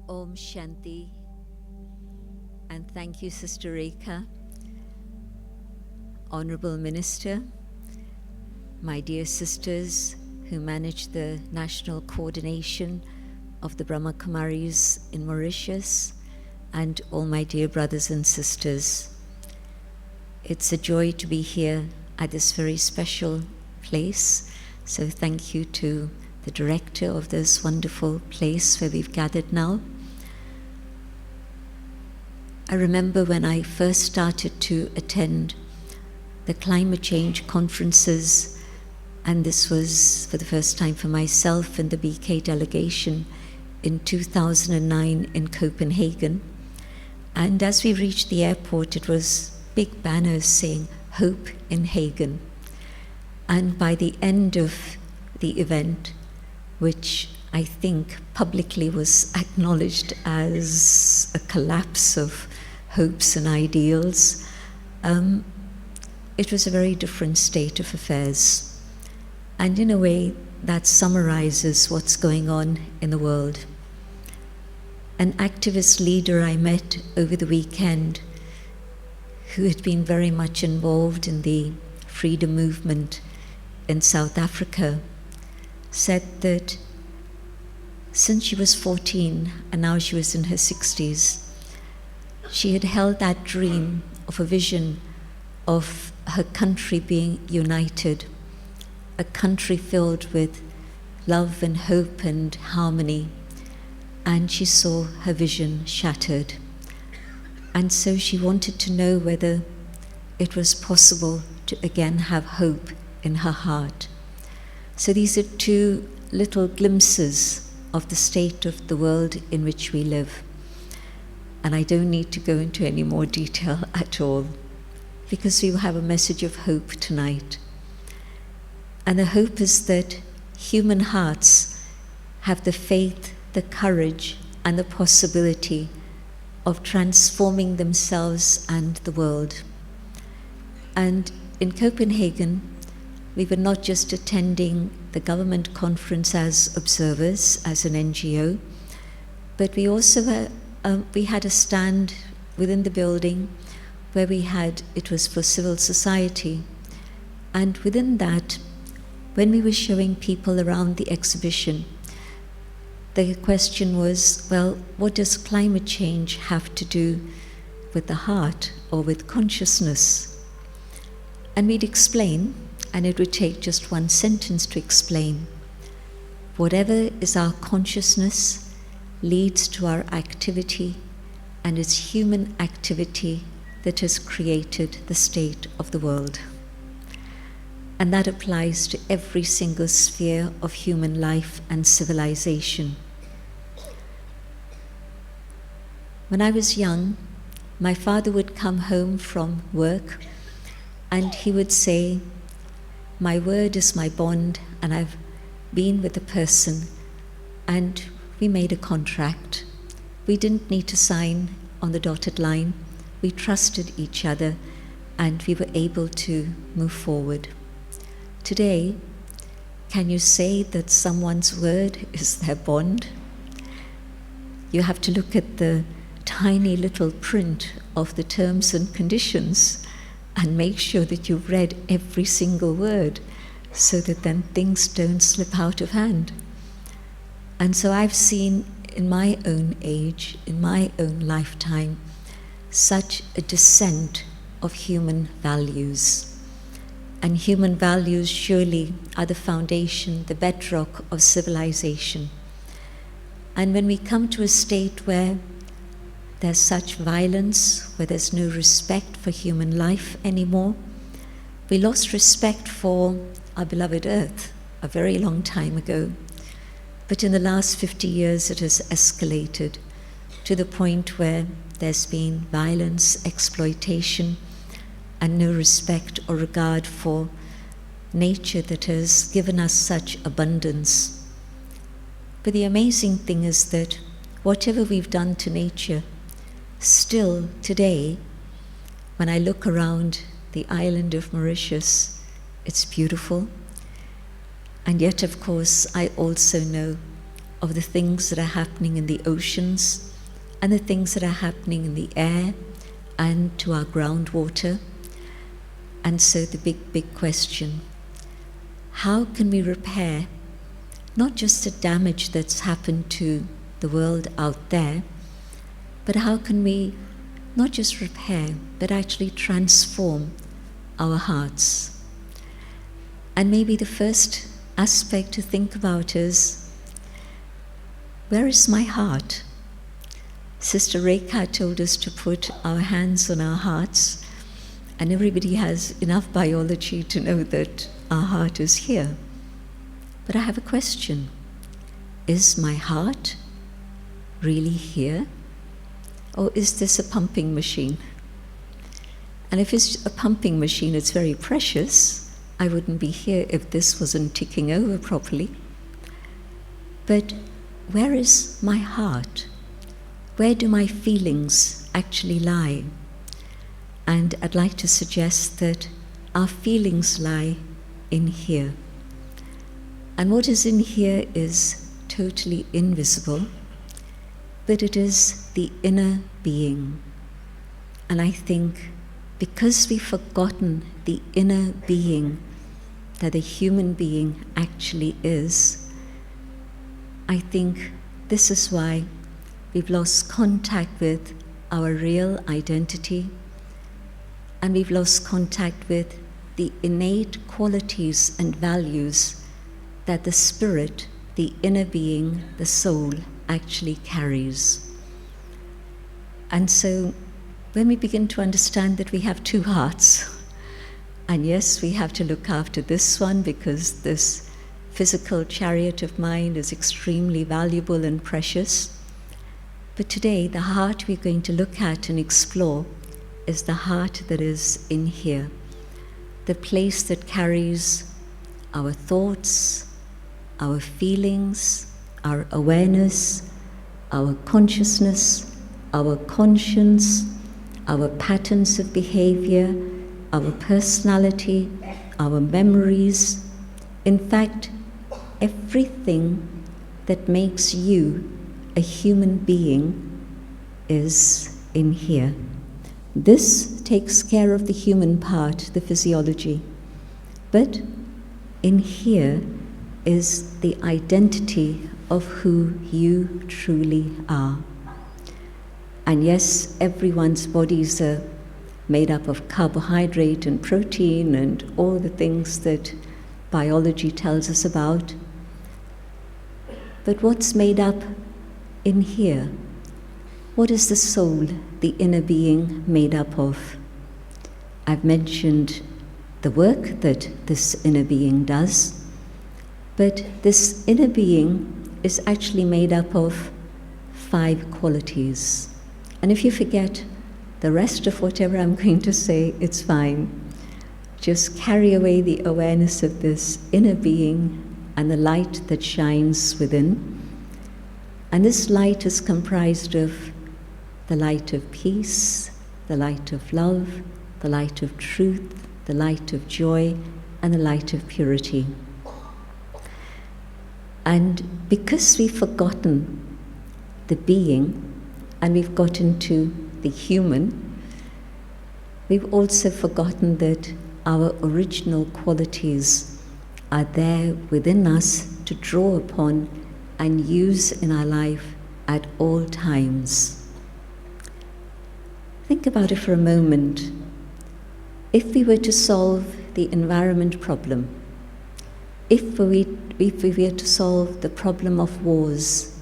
Om Shanti, and thank you, Sister Rekha, Honorable Minister, my dear sisters who manage the national coordination of the Brahma Kumaris in Mauritius, and all my dear brothers and sisters. It's a joy to be here at this very special place, so thank you to the director of this wonderful place where we've gathered now. I remember when I first started to attend the climate change conferences, and this was for the first time for myself and the BK delegation in 2009 in Copenhagen. And as we reached the airport, it was big banners saying, "Hope in Hagen." And by the end of the event, which I think publicly was acknowledged as a collapse of hopes and ideals, it was a very different state of affairs. And in a way, that summarizes what's going on in the world. An activist leader I met over the weekend, who had been very much involved in the freedom movement in South Africa, said that since she was 14 and now she was in her 60s, she had held that dream of a vision of her country being united, a country filled with love and hope and harmony, and she saw her vision shattered. And so she wanted to know whether it was possible to again have hope in her heart. So these are two little glimpses of the state of the world in which we live. And I don't need to go into any more detail at all, because we will have a message of hope tonight. And the hope is that human hearts have the faith, the courage, and the possibility of transforming themselves and the world. And in Copenhagen, we were not just attending the government conference as observers, as an NGO, but we also we had a stand within the building where it was for civil society. And within that, when we were showing people around the exhibition, the question was, well, what does climate change have to do with the heart or with consciousness? And we'd explain, and it would take just one sentence to explain. Whatever is our consciousness leads to our activity, and it's human activity that has created the state of the world. And that applies to every single sphere of human life and civilization. When I was young, my father would come home from work and he would say, "My word is my bond, and I've been with a person and we made a contract. We didn't need to sign on the dotted line. We trusted each other and we were able to move forward." Today, can you say that someone's word is their bond? You have to look at the tiny little print of the terms and conditions and make sure that you've read every single word so that then things don't slip out of hand. And so I've seen in my own age, in my own lifetime, such a descent of human values. And human values surely are the foundation, the bedrock of civilization. And when we come to a state where there's such violence, where there's no respect for human life anymore, we lost respect for our beloved Earth a very long time ago. But in the last 50 years, it has escalated to the point where there's been violence, exploitation, and no respect or regard for nature that has given us such abundance. But the amazing thing is that whatever we've done to nature, still today, when I look around the island of Mauritius, it's beautiful. And yet, of course, I also know of the things that are happening in the oceans and the things that are happening in the air and to our groundwater. And so the big question, how can we repair not just the damage that's happened to the world out there, but how can we not just repair, but actually transform our hearts? And maybe the first aspect to think about is, where is my heart? Sister Rekha told us to put our hands on our hearts, and everybody has enough biology to know that our heart is here. But I have a question. Is my heart really here? Or is this a pumping machine? And if it's a pumping machine, it's very precious. I wouldn't be here if this wasn't ticking over properly. But where is my heart? Where do my feelings actually lie? And I'd like to suggest that our feelings lie in here. And what is in here is totally invisible, but it is the inner being. And I think because we've forgotten the inner being that a human being actually is, I think this is why we've lost contact with our real identity, and we've lost contact with the innate qualities and values that the spirit, the inner being, the soul, actually carries. And so when we begin to understand that we have two hearts, and yes, we have to look after this one because this physical chariot of mine is extremely valuable and precious. But today, the heart we're going to look at and explore is the heart that is in here, the place that carries our thoughts, our feelings, our awareness, our consciousness, our conscience, our patterns of behavior, our personality, our memories. In fact, everything that makes you a human being is in here. This takes care of the human part, the physiology. But in here is the identity of who you truly are. And yes, everyone's bodies are made up of carbohydrate and protein and all the things that biology tells us about. But what's made up in here? What is the soul, the inner being, made up of? I've mentioned the work that this inner being does, but this inner being is actually made up of 5 qualities. And if you forget the rest of whatever I'm going to say, it's fine. Just carry away the awareness of this inner being and the light that shines within. And this light is comprised of the light of peace, the light of love, the light of truth, the light of joy, and the light of purity. And because we've forgotten the being and we've gotten to the human, we've also forgotten that our original qualities are there within us to draw upon and use in our life at all times. Think about it for a moment. If we were to solve the environment problem, if we were to solve the problem of wars,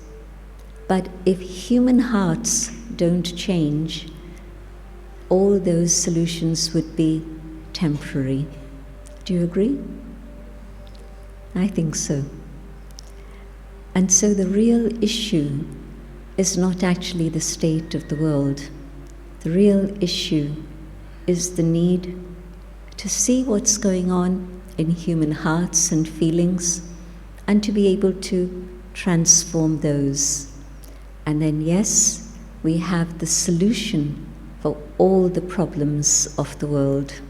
but if human hearts don't change, all those solutions would be temporary. Do you agree? I think so. And so the real issue is not actually the state of the world. The real issue is the need to see what's going on in human hearts and feelings and to be able to transform those. And then, yes, we have the solution for all the problems of the world.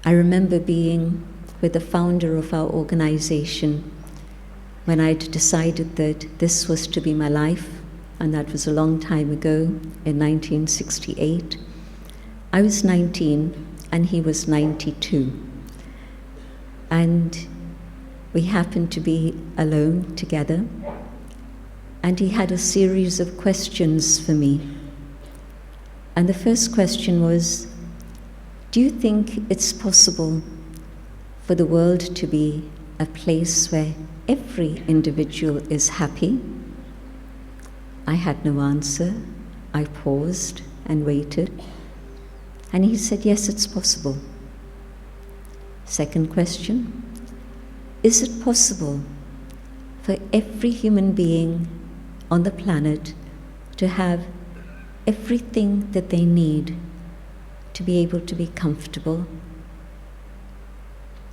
I remember being with the founder of our organization when I'd decided that this was to be my life, and that was a long time ago, in 1968. I was 19 and he was 92. And we happened to be alone together, and he had a series of questions for me. And the first question was, do you think it's possible for the world to be a place where every individual is happy? I had no answer. I paused and waited. And he said, yes, it's possible. Second question, is it possible for every human being on the planet to have everything that they need to be able to be comfortable?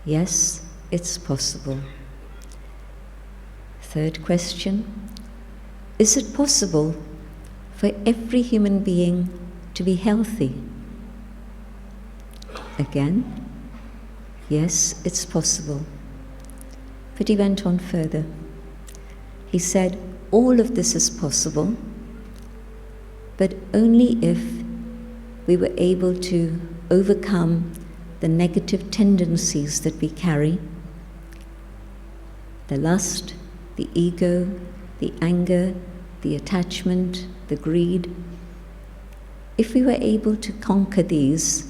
Yes, it's possible. Third question, is it possible for every human being to be healthy? Again, yes, it's possible. But he went on further. He said, all of this is possible, but only if we were able to overcome the negative tendencies that we carry, the lust, the ego, the anger, the attachment, the greed. If we were able to conquer these,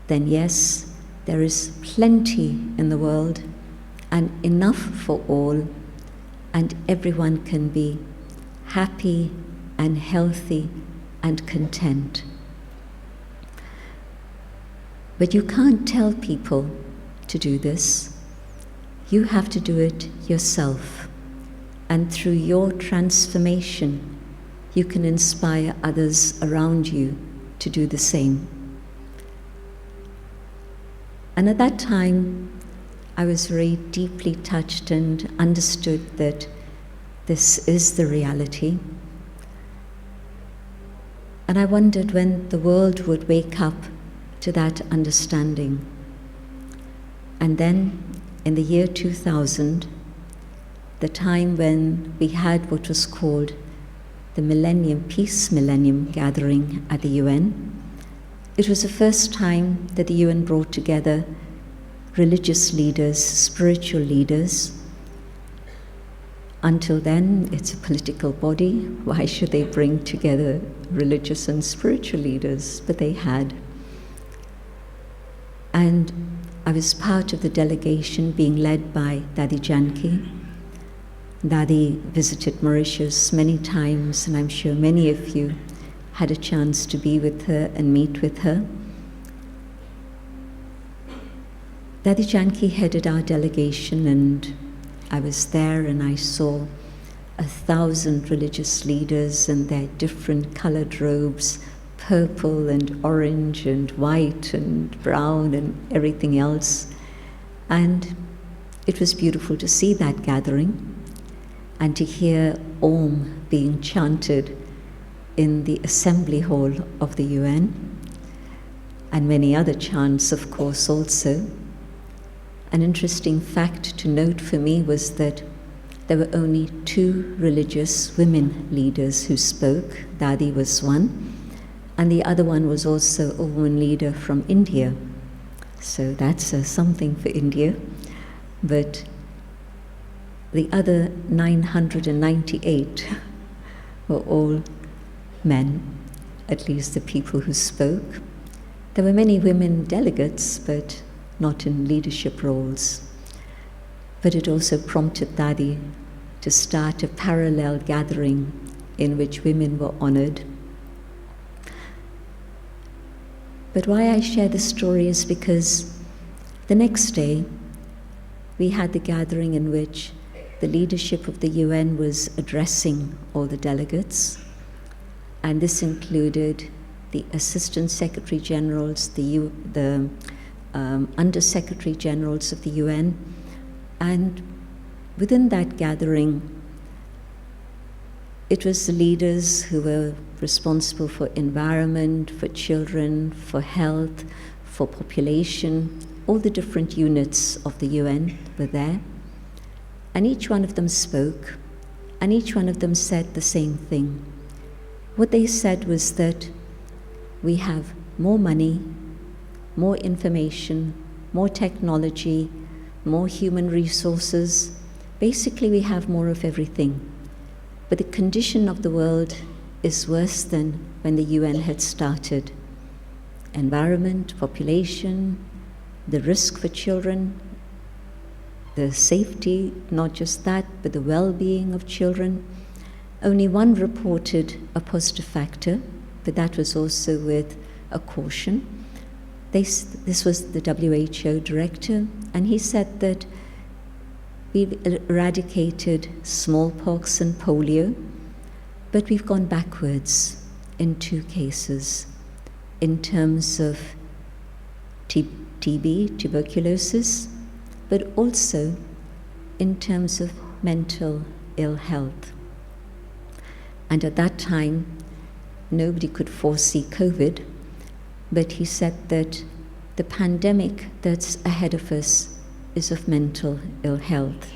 then yes, there is plenty in the world and enough for all, and everyone can be happy and healthy and content. But you can't tell people to do this. You have to do it yourself. And through your transformation, you can inspire others around you to do the same. And at that time, I was very deeply touched and understood that this is the reality. And I wondered when the world would wake up to that understanding. And then, in the year 2000, the time when we had what was called the Peace Millennium Gathering at the UN, it was the first time that the UN brought together religious leaders, spiritual leaders. Until then, it's a political body. Why should they bring together religious and spiritual leaders? But they had. And I was part of the delegation being led by Dadi Janki. Dadi visited Mauritius many times, and I'm sure many of you had a chance to be with her and meet with her. Dadi Janki headed our delegation, and I was there and I saw 1,000 religious leaders and their different colored robes, purple and orange and white and brown and everything else. And it was beautiful to see that gathering and to hear Om being chanted in the assembly hall of the UN, and many other chants, of course, also. An interesting fact to note for me was that there were only 2 religious women leaders who spoke. Dadi was one, and the other one was also a woman leader from India. So that's something for India. But the other 998 were all men, at least the people who spoke. There were many women delegates, but not in leadership roles. But it also prompted Dadi to start a parallel gathering in which women were honored. But why I share this story is because the next day we had the gathering in which the leadership of the UN was addressing all the delegates, and this included the Assistant Secretary Generals, the Under Secretary Generals of the UN, and within that gathering, it was the leaders who were responsible for environment, for children, for health, for population. All the different units of the UN were there. And each one of them spoke, and each one of them said the same thing. What they said was that we have more money, more information, more technology, more human resources. Basically, we have more of everything. But the condition of the world is worse than when the UN had started. Environment, population, the risk for children, the safety, not just that, but the well-being of children. Only one reported a positive factor, but that was also with a caution. This was the WHO director, and he said that we've eradicated smallpox and polio, but we've gone backwards in 2 cases in terms of TB, tuberculosis, but also in terms of mental ill health. And at that time, nobody could foresee COVID, but he said that the pandemic that's ahead of us is of mental ill health.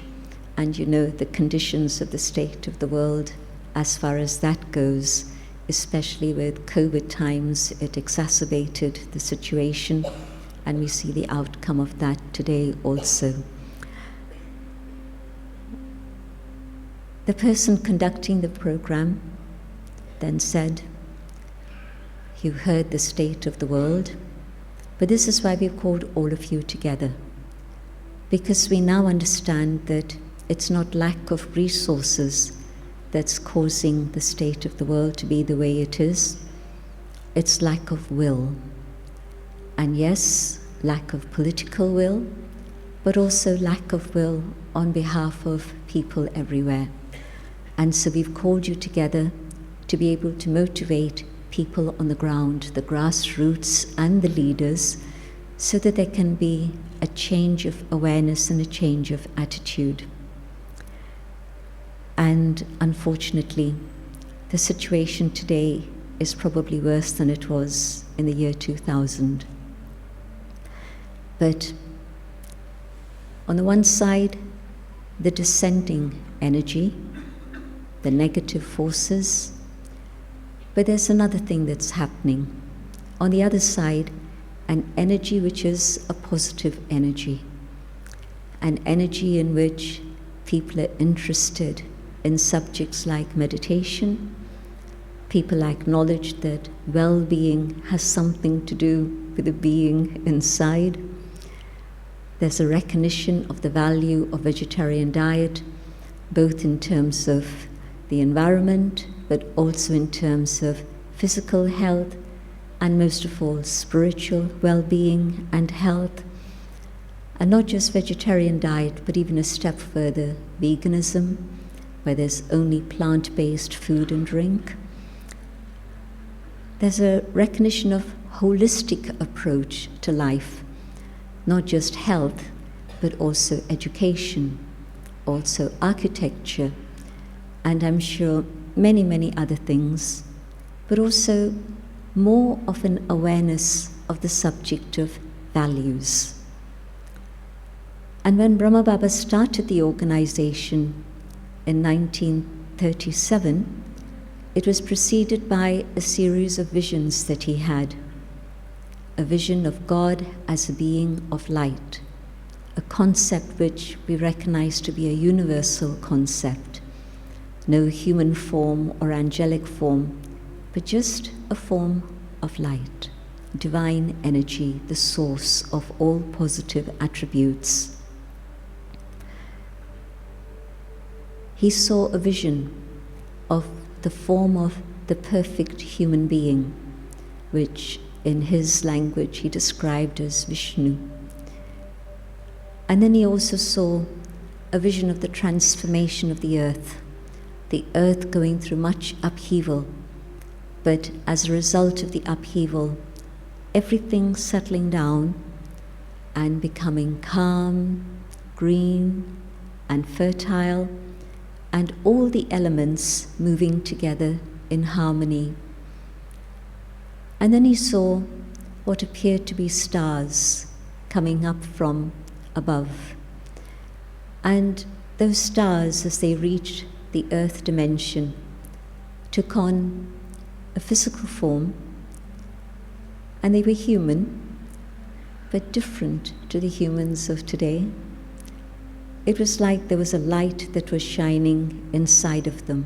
And you know the conditions of the state of the world as far as that goes, especially with COVID times, it exacerbated the situation, and we see the outcome of that today also. The person conducting the program then said, "You heard the state of the world, but this is why we've called all of you together, because we now understand that it's not lack of resources that's causing the state of the world to be the way it is, it's lack of will. And yes, lack of political will, but also lack of will on behalf of people everywhere. And so we've called you together to be able to motivate people on the ground, the grassroots and the leaders, so that there can be a change of awareness and a change of attitude." And unfortunately, the situation today is probably worse than it was in the year 2000. But on the one side, the descending energy, the negative forces, but there's another thing that's happening. On the other side, an energy which is a positive energy, an energy in which people are interested in subjects like meditation. People acknowledge that well-being has something to do with the being inside. There's a recognition of the value of vegetarian diet, both in terms of the environment, but also in terms of physical health, and most of all, spiritual well-being and health. And not just vegetarian diet, but even a step further, veganism, where there's only plant-based food and drink. There's a recognition of holistic approach to life, not just health, but also education, also architecture, and I'm sure many, many other things, but also more of an awareness of the subject of values. And when Brahma Baba started the organization in 1937, it was preceded by a series of visions that he had. A vision of God as a being of light, a concept which we recognize to be a universal concept. No human form or angelic form, but just a form of light, divine energy, the source of all positive attributes. He saw a vision of the form of the perfect human being, which in his language he described as Vishnu. And then he also saw a vision of the transformation of the earth going through much upheaval, but as a result of the upheaval, everything settling down and becoming calm, green, and fertile, and all the elements moving together in harmony. And then he saw what appeared to be stars coming up from above. And those stars, as they reached the earth dimension, took on a physical form, and they were human, but different to the humans of today. It was like there was a light that was shining inside of them.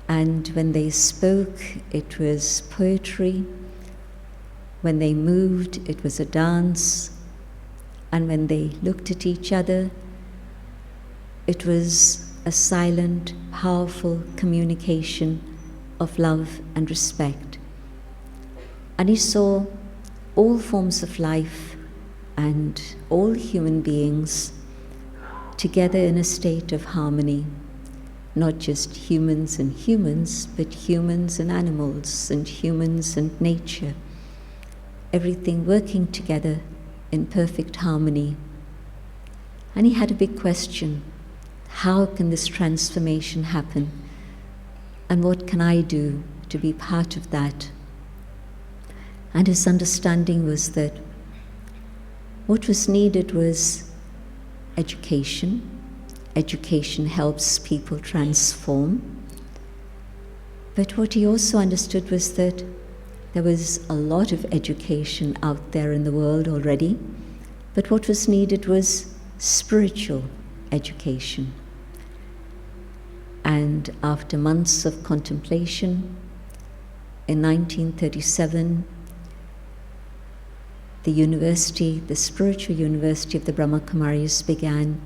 And when they spoke, it was poetry. When they moved, it was a dance. And when they looked at each other, it was a silent, powerful communication of love and respect. And he saw all forms of life and all human beings together in a state of harmony. Not just humans and humans, but humans and animals and humans and nature. Everything working together in perfect harmony. And he had a big question. How can this transformation happen? And what can I do to be part of that? And his understanding was that what was needed was education. Education helps people transform. But what he also understood was that there was a lot of education out there in the world already, but what was needed was spiritual education. And after months of contemplation, in 1937, the spiritual university of the Brahma Kumaris began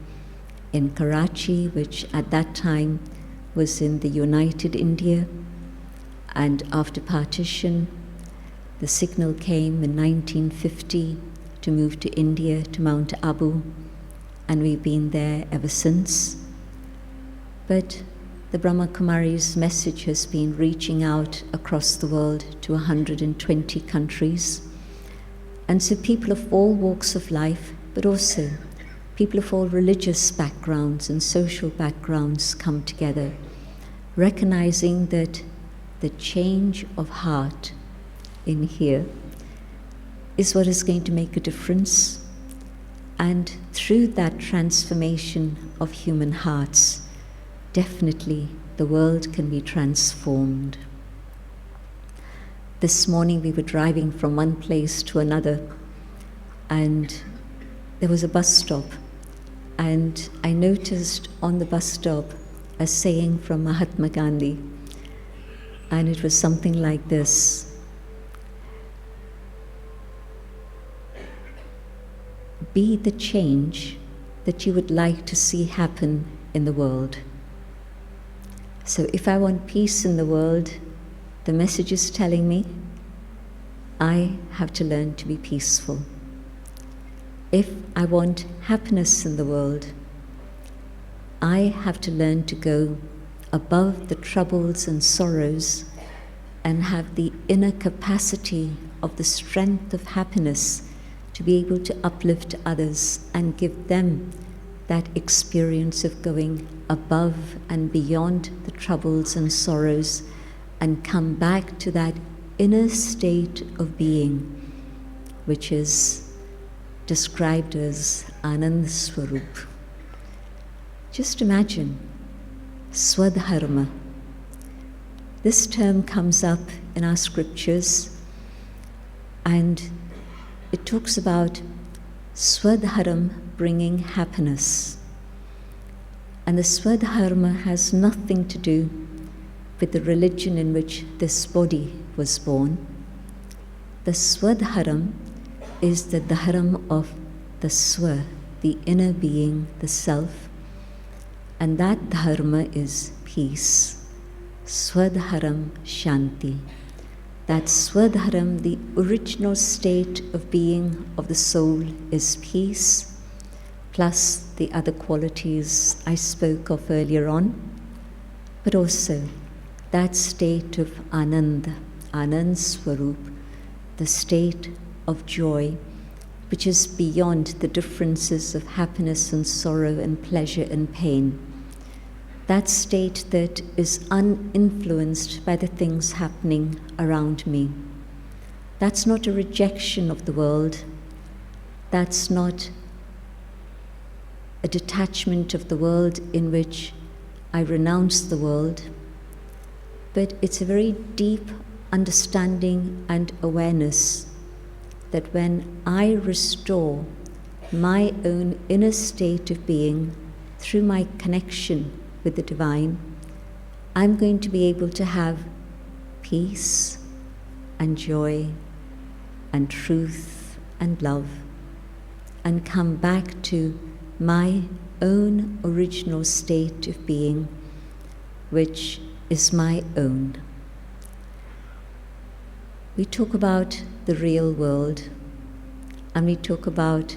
in Karachi, which at that time was in the United India. And after partition, the signal came in 1950 to move to India, to Mount Abu, and we've been there ever since. But the Brahma Kumaris' message has been reaching out across the world to 120 countries. And so people of all walks of life, but also people of all religious backgrounds and social backgrounds come together, recognizing that the change of heart in here is what is going to make a difference. And through that transformation of human hearts, definitely the world can be transformed. This morning we were driving from one place to another, and there was a bus stop. And I noticed on the bus stop a saying from Mahatma Gandhi, and it was something like this: be the change that you would like to see happen in the world. So if I want peace in the world, the message is telling me I have to learn to be peaceful. If I want happiness in the world, I have to learn to go above the troubles and sorrows and have the inner capacity of the strength of happiness to be able to uplift others and give them that experience of going above and beyond the troubles and sorrows and come back to that inner state of being, which is described as Anand Swarup. Just imagine Swadharma. This term comes up in our scriptures, and it talks about Swadharam bringing happiness. And the Swadharma has nothing to do with the religion in which this body was born. The Swadharam is the dharam of the Swa, the inner being, the self, and that dharma is peace. Swadharam Shanti. That Swadharam, the original state of being of the soul, is peace, plus the other qualities I spoke of earlier on, but also that state of Ananda, Anand Swarup, the state of joy, which is beyond the differences of happiness and sorrow and pleasure and pain. That state that is uninfluenced by the things happening around me. That's not a rejection of the world. That's not a detachment of the world in which I renounce the world, but it's a very deep understanding and awareness that when I restore my own inner state of being through my connection with the divine, I'm going to be able to have peace and joy and truth and love, and come back to my own original state of being, which is my own. We talk about the real world, and we talk about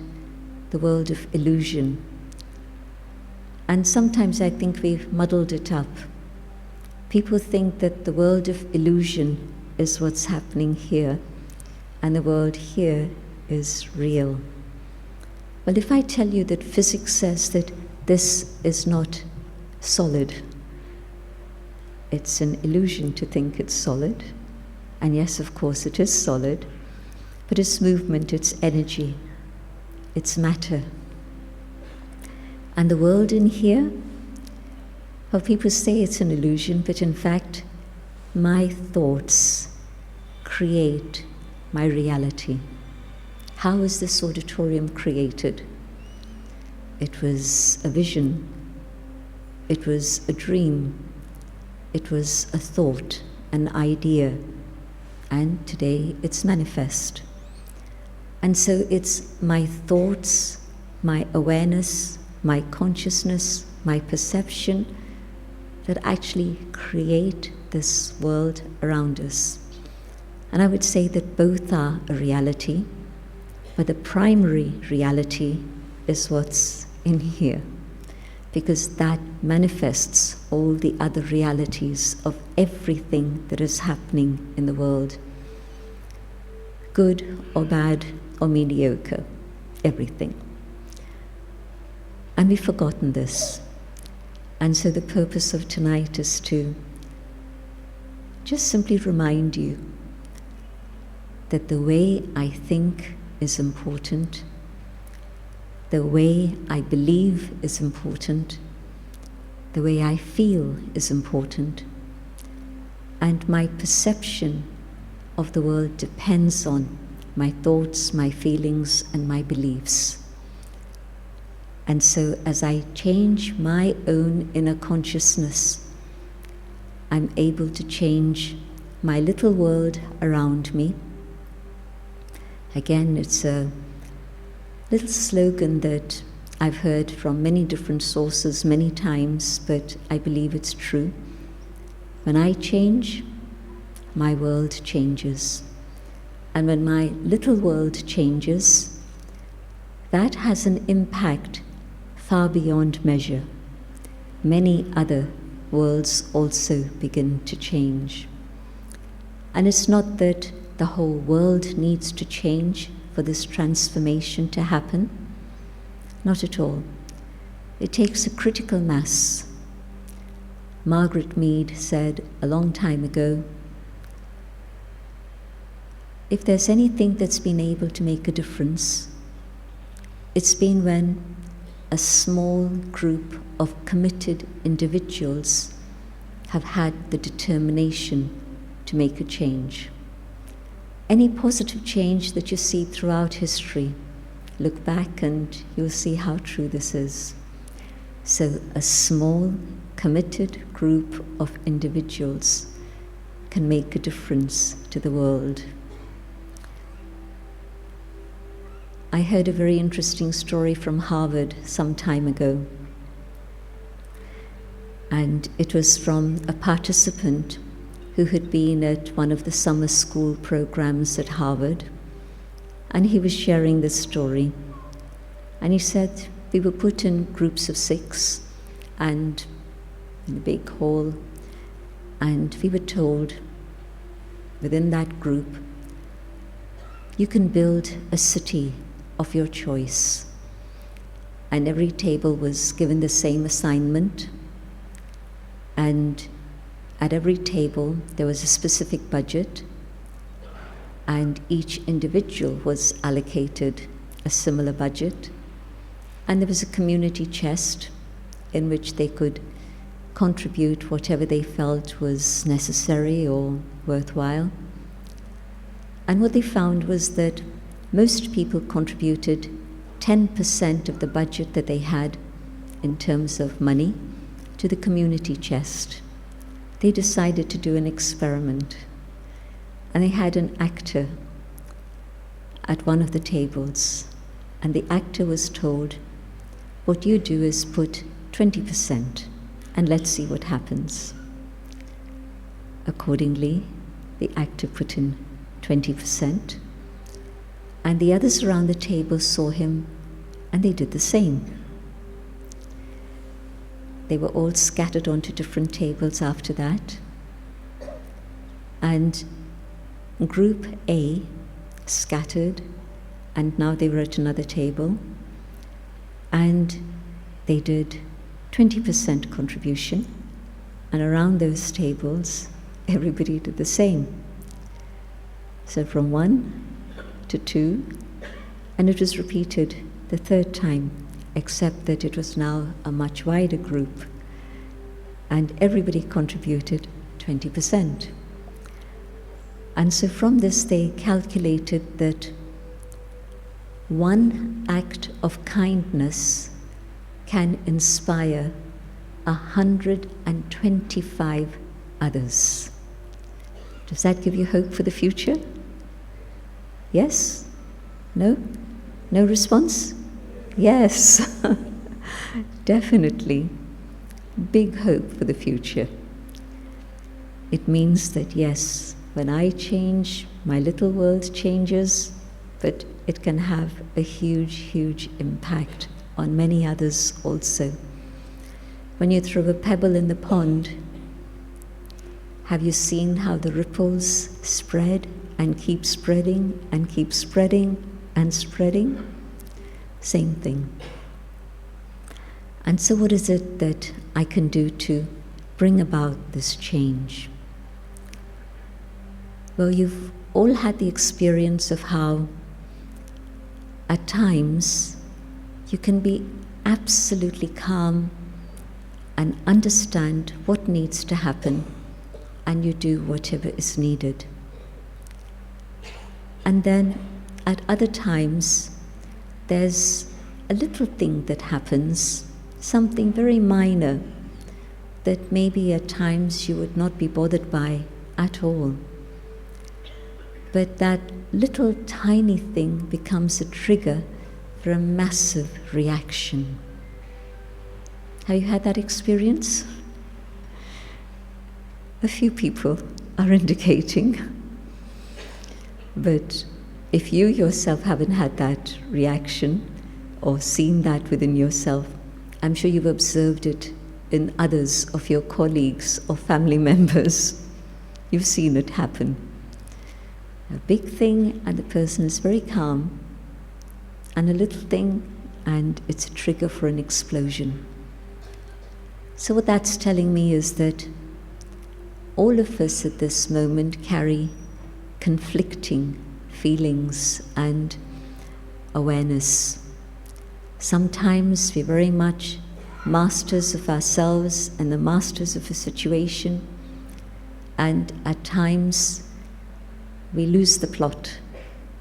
the world of illusion. And sometimes I think we've muddled it up. People think that the world of illusion is what's happening here, and the world here is real. Well, if I tell you that physics says that this is not solid, it's an illusion to think it's solid. And yes, of course, it is solid, but it's movement, it's energy, it's matter. And the world in here, well, people say it's an illusion, but in fact, my thoughts create my reality. How was this auditorium created? It was a vision. It was a dream. It was a thought, an idea. And today it's manifest. And so it's my thoughts, my awareness, my consciousness, my perception that actually create this world around us. And I would say that both are a reality, but the primary reality is what's in here, because that manifests all the other realities of everything that is happening in the world, good or bad or mediocre, everything. And we've forgotten this. And so the purpose of tonight is to just simply remind you that the way I think is important, the way I believe is important, the way I feel is important, and my perception of the world depends on my thoughts, my feelings, and my beliefs. And so as I change my own inner consciousness, I'm able to change my little world around me. Again, it's a little slogan that I've heard from many different sources many times, but I believe it's true. When I change, my world changes. And when my little world changes, that has an impact far beyond measure. Many other worlds also begin to change. And it's not that the whole world needs to change for this transformation to happen. Not at all. It takes a critical mass. Margaret Mead said a long time ago, if there's anything that's been able to make a difference, it's been when a small group of committed individuals have had the determination to make a change. Any positive change that you see throughout history, look back and you'll see how true this is. So a small, committed group of individuals can make a difference to the world. I heard a very interesting story from Harvard some time ago. And it was from a participant who had been at one of the summer school programs at Harvard. And he was sharing this story. And he said, we were put in groups of 6 and in a big hall. And we were told, within that group, you can build a city of your choice. And every table was given the same assignment. And at every table, there was a specific budget. And each individual was allocated a similar budget. And there was a community chest in which they could contribute whatever they felt was necessary or worthwhile. And what they found was that most people contributed 10% of the budget that they had in terms of money to the community chest. They decided to do an experiment, and they had an actor at one of the tables, and the actor was told, what you do is put 20% and let's see what happens. Accordingly, the actor put in 20%, and the others around the table saw him and they did the same. They were all scattered onto different tables after that, and Group A scattered, and now they were at another table, and they did 20% contribution, and around those tables everybody did the same. So from 1 to 2, and it was repeated the third time, except that it was now a much wider group, and everybody contributed 20%. And so from this they calculated that one act of kindness can inspire 125 others. Does that give you hope for the future? Yes? No? No response? Yes. Definitely. Big hope for the future. It means that yes, when I change, my little world changes, but it can have a huge, huge impact on many others also. When you throw a pebble in the pond, have you seen how the ripples spread and keep spreading and keep spreading and spreading? Same thing. And so what is it that I can do to bring about this change? Well, you've all had the experience of how at times you can be absolutely calm and understand what needs to happen, and you do whatever is needed. And then at other times there's a little thing that happens, something very minor that maybe at times you would not be bothered by at all. But that little tiny thing becomes a trigger for a massive reaction. Have you had that experience? A few people are indicating. But if you yourself haven't had that reaction or seen that within yourself, I'm sure you've observed it in others of your colleagues or family members. You've seen it happen. A big thing and the person is very calm, and a little thing and it's a trigger for an explosion. So what that's telling me is that all of us at this moment carry conflicting feelings and awareness. Sometimes we're very much masters of ourselves and the masters of a situation, and at times we lose the plot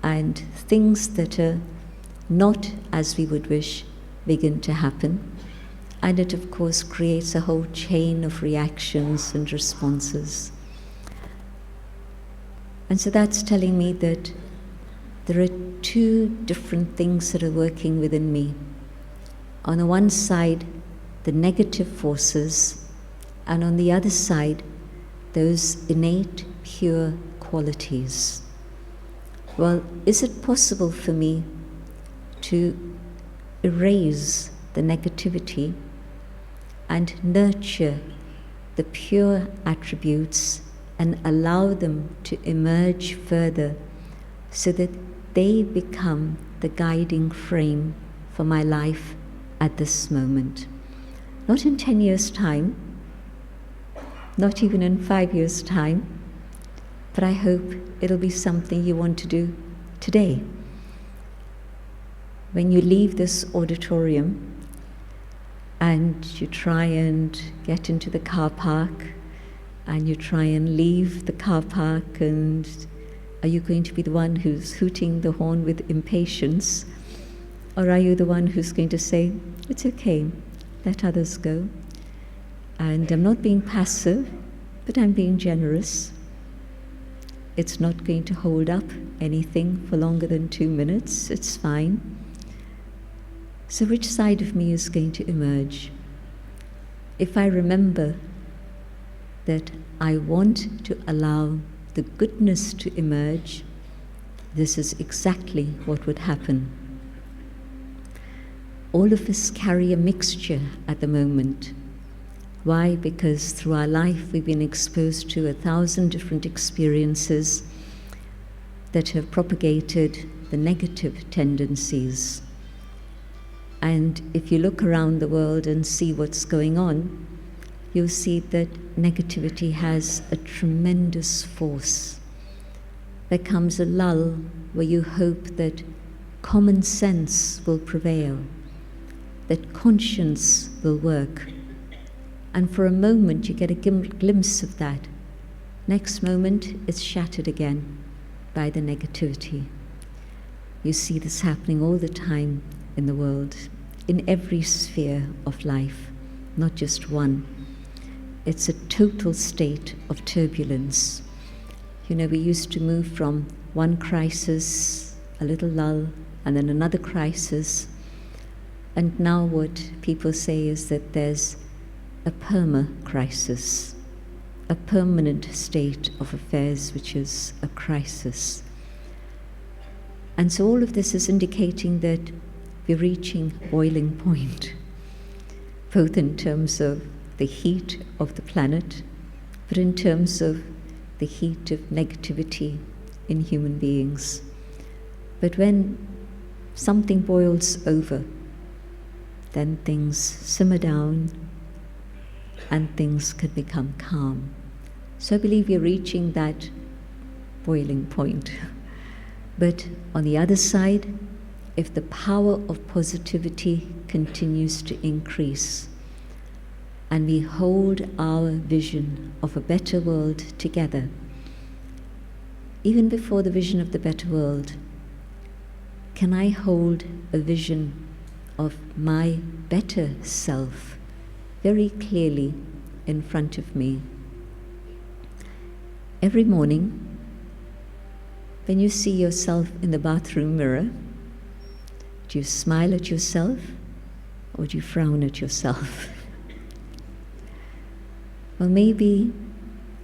and things that are not as we would wish begin to happen, and it of course creates a whole chain of reactions and responses. And so that's telling me that there are two different things that are working within me. On the one side, the negative forces, and on the other side, those innate, pure qualities. Well, is it possible for me to erase the negativity and nurture the pure attributes and allow them to emerge further so that they become the guiding frame for my life at this moment? Not in 10 years' time, not even in 5 years' time, but I hope it'll be something you want to do today. when you leave this auditorium and you try and get into the car park and you try and leave the car park, and are you going to be the one who's hooting the horn with impatience, or are you the one who's going to say, it's okay, let others go, and I'm not being passive, but I'm being generous. It's not going to hold up anything for longer than 2 minutes, it's fine. So which side of me is going to emerge? If I remember that I want to allow the goodness to emerge, this is exactly what would happen. All of us carry a mixture at the moment. Why? Because through our life we've been exposed to 1,000 different experiences that have propagated the negative tendencies. And if you look around the world and see what's going on, you'll see that negativity has a tremendous force. There comes a lull where you hope that common sense will prevail, that conscience will work. And for a moment you get a glimpse of that. Next moment it's shattered again by the negativity. You see this happening all the time in the world, in every sphere of life, not just one. It's a total state of turbulence. You know, we used to move from one crisis, a little lull, and then another crisis. And now what people say is that there's a perma-crisis, a permanent state of affairs which is a crisis. And so all of this is indicating that we're reaching boiling point, both in terms of the heat of the planet, but in terms of the heat of negativity in human beings. But when something boils over, then things simmer down and things can become calm. So I believe we're reaching that boiling point. But on the other side, if the power of positivity continues to increase, and we hold our vision of a better world together, even before the vision of the better world, can I hold a vision of my better self very clearly in front of me? Every morning, when you see yourself in the bathroom mirror, do you smile at yourself or do you frown at yourself? Well, maybe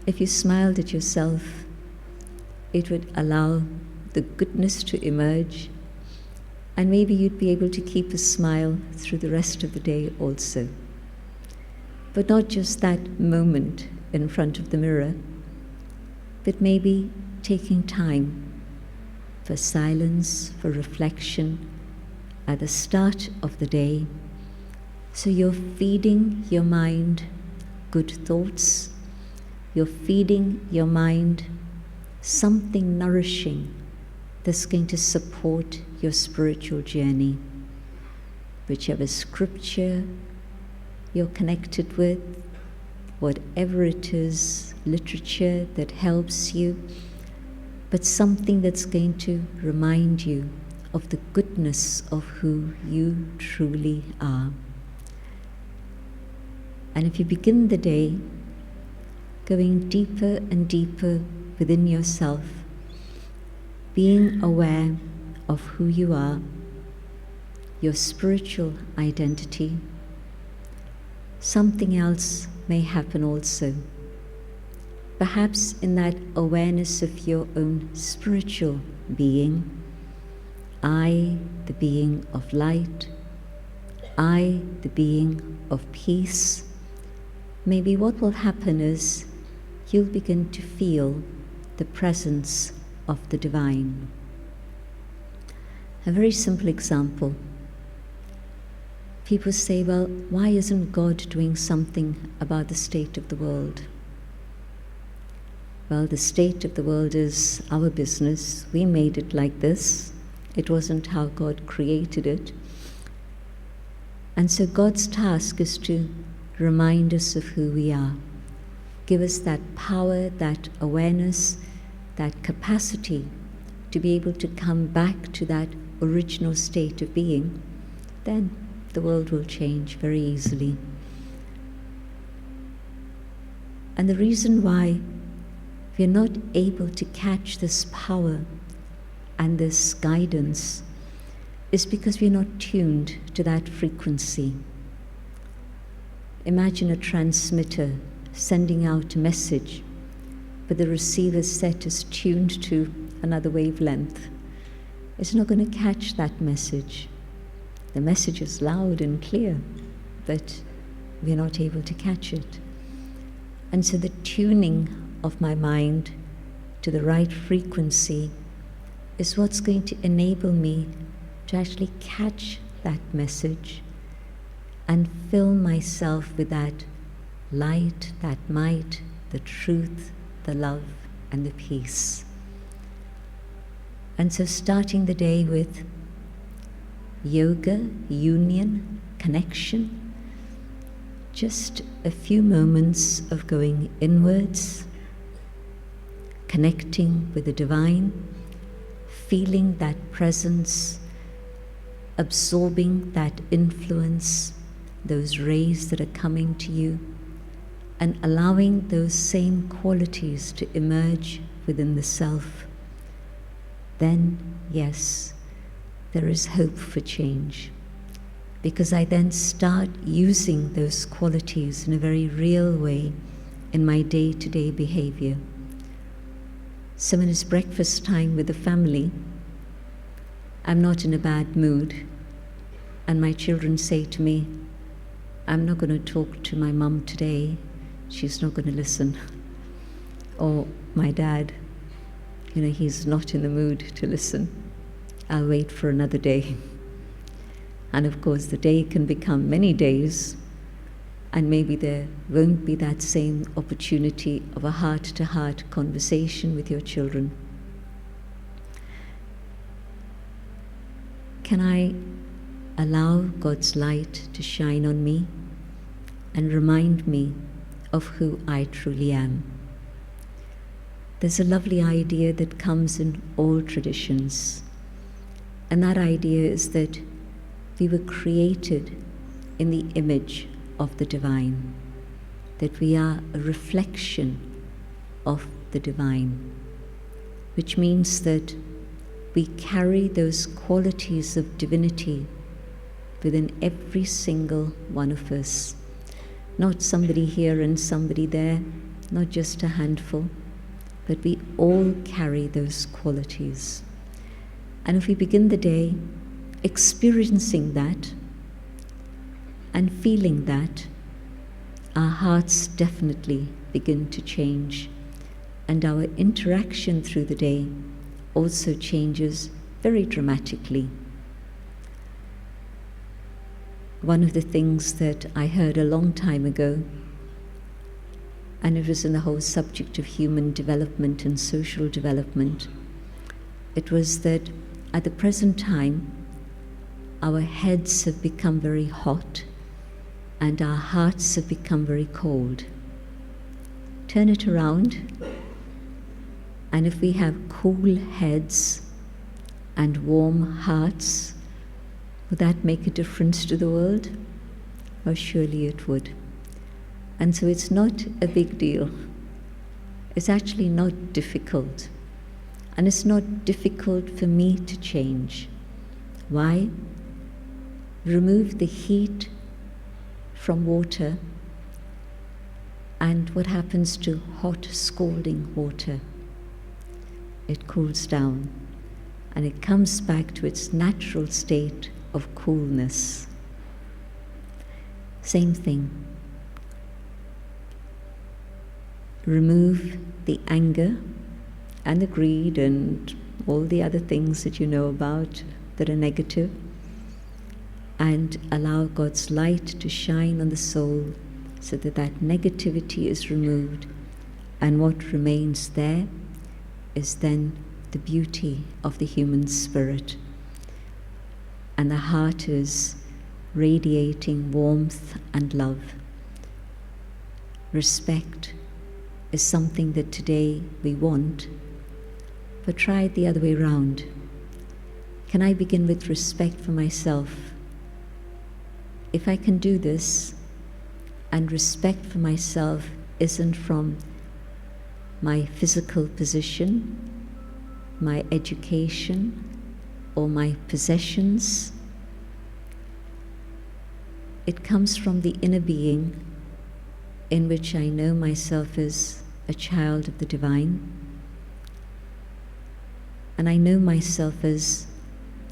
if you smiled at yourself, it would allow the goodness to emerge, and maybe you'd be able to keep a smile through the rest of the day also. But not just that moment in front of the mirror, but maybe taking time for silence, for reflection at the start of the day, so you're feeding your mind good thoughts, you're feeding your mind something nourishing that's going to support your spiritual journey. Whichever scripture you're connected with, whatever it is, literature that helps you, but something that's going to remind you of the goodness of who you truly are. And if you begin the day going deeper and deeper within yourself, being aware of who you are, your spiritual identity, something else may happen also. Perhaps in that awareness of your own spiritual being, I, the being of light, I, the being of peace, maybe what will happen is you'll begin to feel the presence of the divine. A very simple example. People say, well, why isn't God doing something about the state of the world? Well, the state of the world is our business. We made it like this. It wasn't how God created it. And so God's task is to remind us of who we are. Give us that power, that awareness, that capacity to be able to come back to that original state of being. Then the world will change very easily. And the reason why we're not able to catch this power and this guidance is because we're not tuned to that frequency. Imagine a transmitter sending out a message, but the receiver set is tuned to another wavelength. It's not going to catch that message. The message is loud and clear, but we're not able to catch it. And so the tuning of my mind to the right frequency is what's going to enable me to actually catch that message and fill myself with that light, that might, the truth, the love, and the peace. And so starting the day with yoga, union, connection, just a few moments of going inwards, connecting with the divine, feeling that presence, absorbing that influence, those rays that are coming to you, and allowing those same qualities to emerge within the self. Then, yes, there is hope for change, because I then start using those qualities in a very real way in my day-to-day behavior. So when it's breakfast time with the family, I'm not in a bad mood, and my children say to me, I'm not going to talk to my mum today, she's not going to listen. Or my dad, he's not in the mood to listen, I'll wait for another day. And of course the day can become many days, and maybe there won't be that same opportunity of a heart-to-heart conversation with your children. Can I allow God's light to shine on me and remind me of who I truly am? There's a lovely idea that comes in all traditions, and that idea is that we were created in the image of the divine, that we are a reflection of the divine, which means that we carry those qualities of divinity within every single one of us. Not somebody here and somebody there, not just a handful, but we all carry those qualities. And if we begin the day experiencing that and feeling that, our hearts definitely begin to change, and our interaction through the day also changes very dramatically. One of the things that I heard a long time ago, and it was in the whole subject of human development and social development, it was that at the present time, our heads have become very hot and our hearts have become very cold. Turn it around, and if we have cool heads and warm hearts, would that make a difference to the world? Oh, surely it would. And so it's not a big deal. It's actually not difficult. And it's not difficult for me to change. Why? Remove the heat from water, and what happens to hot, scalding water? It cools down, and it comes back to its natural state of coolness. Same thing. Remove the anger and the greed and all the other things that you know about that are negative, and allow God's light to shine on the soul so that that negativity is removed, and what remains there is then the beauty of the human spirit, and the heart is radiating warmth and love. Respect is something that today we want, but try it the other way around. Can I begin with respect for myself? If I can do this, and respect for myself isn't from my physical position, my education, or my possessions, it comes from the inner being in which I know myself as a child of the divine, and I know myself as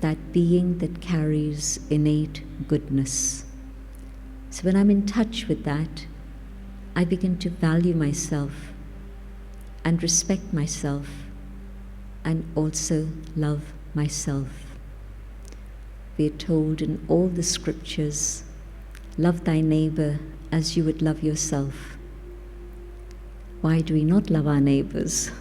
that being that carries innate goodness. So when I'm in touch with that, I begin to value myself and respect myself and also love myself. We are told in all the scriptures, love thy neighbor as you would love yourself. Why do we not love our neighbors?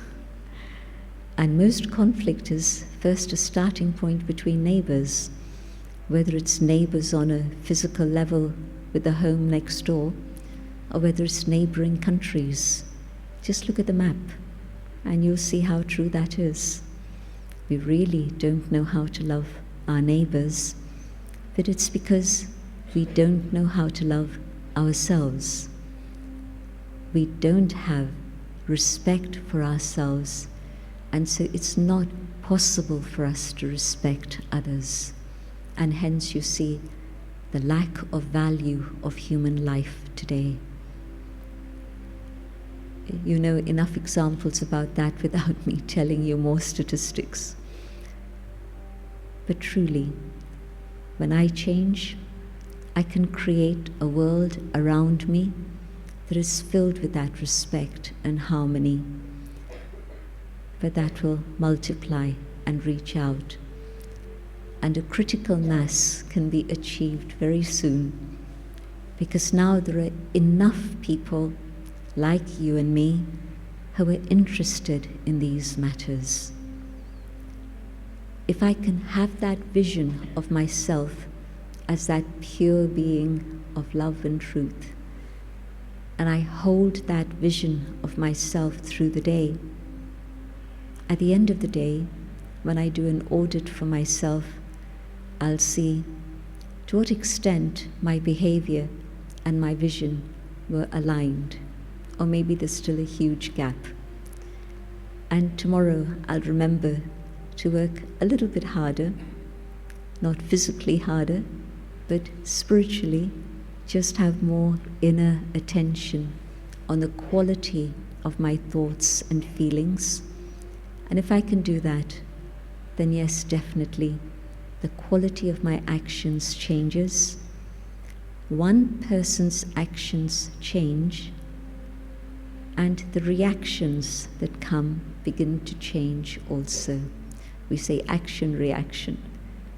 And most conflict is first a starting point between neighbors, whether it's neighbors on a physical level with the home next door, or whether it's neighboring countries. Just look at the map, and you'll see how true that is. We really don't know how to love our neighbors, but it's because we don't know how to love ourselves. We don't have respect for ourselves, and so it's not possible for us to respect others. And hence you see the lack of value of human life today. You know enough examples about that without me telling you more statistics. But truly, when I change, I can create a world around me that is filled with that respect and harmony, but that will multiply and reach out. And a critical mass can be achieved very soon, because now there are enough people like you and me who are interested in these matters. If I can have that vision of myself as that pure being of love and truth, and I hold that vision of myself through the day, at the end of the day, when I do an audit for myself, I'll see to what extent my behavior and my vision were aligned, or maybe there's still a huge gap. And tomorrow I'll remember to work a little bit harder, not physically harder, but spiritually, just have more inner attention on the quality of my thoughts and feelings. And if I can do that, then yes, definitely, the quality of my actions changes. One person's actions change, and the reactions that come begin to change also. We say action, reaction.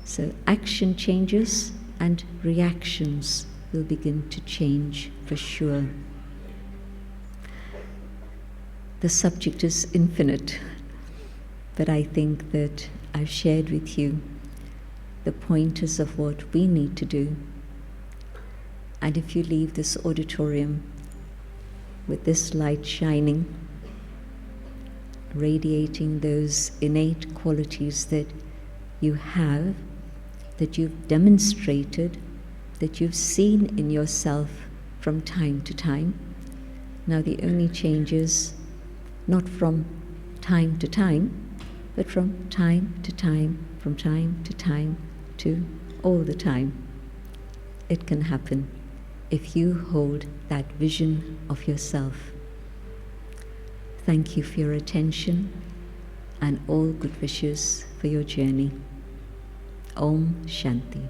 So action changes and reactions will begin to change for sure. The subject is infinite, but I think that I've shared with you the pointers of what we need to do. And if you leave this auditorium with this light shining, radiating those innate qualities that you have, that you've demonstrated, that you've seen in yourself from time to time. Now the only change is not from time to time, but from time to time, from time to time, to all the time. It can happen if you hold that vision of yourself. Thank you for your attention and all good wishes for your journey. Om Shanti.